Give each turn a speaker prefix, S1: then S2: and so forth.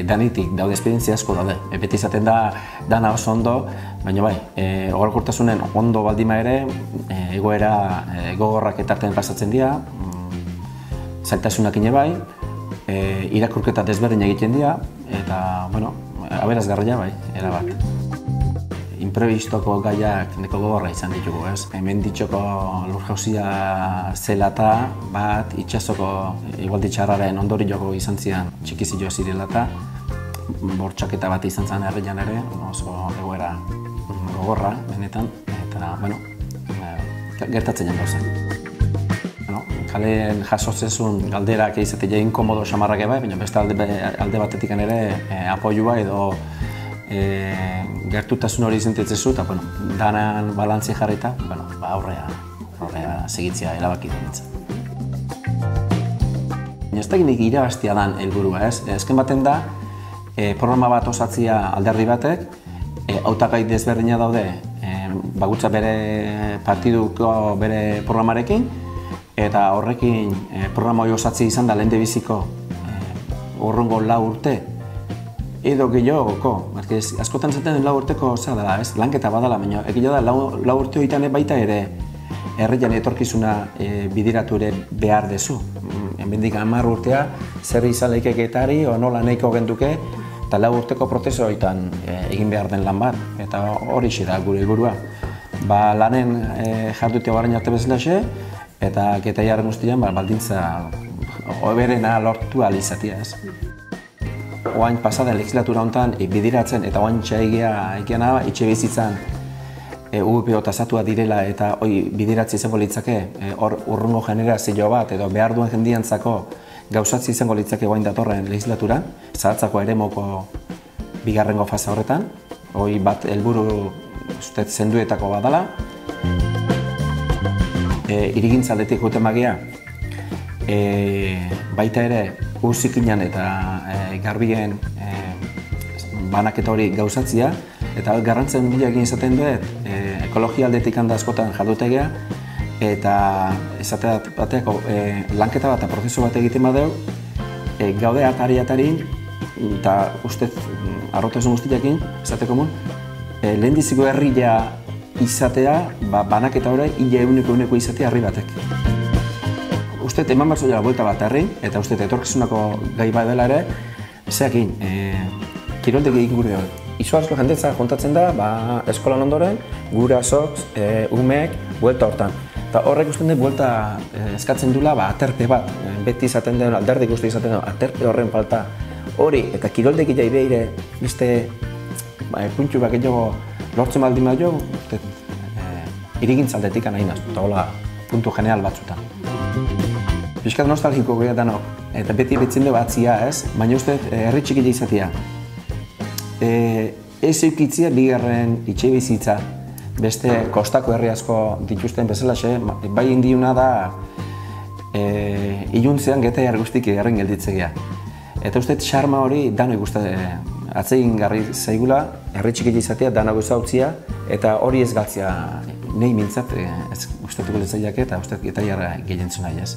S1: danitik daude esperientzia asko daude. Beti izaten da dana oso ondo, baina bai, orokortasunen ondo baldima ere, egoera gogorrak etarten pasatzen dira, zailtasunak ine bai, irakurketa desberdin egiten dira, eta, bueno, aberasgarria bai, erabat. Imprevistoko gaiak neko gogorra izan ditugu, ez? Hemen ditxoko lurjauzia zelata bat, itxasoko igualdi txarraren ondorioko izan zian txikizio zirelata, bortxaketa bat izan zen herrian ere, oso egoera gogorra, benetan, eta, bueno, gertatzen jan gauza. Kalen jasotzezun galderak izatea inkomodo samarrak eba, baina beste alde batetik ere apoioa edo gertutasun hori izentetzezu, eta danan balantzi jarrita, aurrea segitzea erabaki denitzen. Ez da nik irabaztia dan helburua, ez? Ezken baten da, programa bat osatzia alderdi batek, hautagai desberdina daude, bagutza bere partiduko bere programarekin, eta horrekin programa hori osatzi izan da lehendebiziko urrungo 4 urte, edo gehiagoko, askotan zaten 4 urteko dela, lanketa badala, baina egia da 4 urte horietan baita ere herrian etorkizuna bideratu ere behar dezu. Hemendik 10 urtea zer izan leikeketari, o nola nahiko genduke, eta 4 urteko prozesu horietan egin behar den lan bat, eta hori da gure helburua. Lanen jardutea barain arte bezalaxe, eta getaiaren guztian baldintza hoberena lortu ahal izatea, ez. Oain pasaden legislatura honetan bideratzen eta oain txaigia egiana itxe bizitzan UPO tasatua direla eta bideratzi izango litzake urrungo generazio bat edo behar duen jendiantzako gauzatzi izango litzake oain datorren legislatura, zahatzako eremoko bigarrengo fase horretan, bat helburu ustez zenduetako badala. Irigintzaldetik joten magia, baita ere urzikinan eta garbien banaketa hori gauzatzia, eta garrantzen bila egin izaten duet, ekologia aldetik handa askotan jardutegea, eta esatea bateako lanketa bat eta prozesu bat egiten badeu, gaude atari-atarin, eta ustez arrotasun guztiakin, esateko mun, lehendiziko herria izatea, banaketa hori, hile eguneko izatea herri batek. Uste eman bat zoia buelta bat herri, eta uste etorkizunako gai bat dela ere, zeakin, kiroldek egin gure hori. Izo asko jendetza kontatzen da, eskolan ondoren, gurasok, umeek, buelta hortan. Eta horrek usten dut buelta eskatzen dula aterpe bat, beti izaten den, alderdik uste izaten den, aterpe horren falta hori, eta kiroldek jai behire, beste puntxu bat gehiago lortzen baldin bat jo, irigintzaldetik nahi naztu, eta hola puntu general batzutan. Piskat nostalgiko goia danok, eta beti betzinde batzia ez, baina uste herri txikila izatea. Ez eukitzia bigarren itxe bizitza, beste kostako herri asko dituzten bezalaxe, bai indiuna da iluntzean getaiar guztik herren gelditzegia. Eta uste xarma hori danoi guztatzen atzegin garri zaigula, herri txikila izatea, danak uzautzia, eta hori ez galtzia nahi mintzat, ez gustatuko letzaiak eta uste getaiarra gehientzuna ez.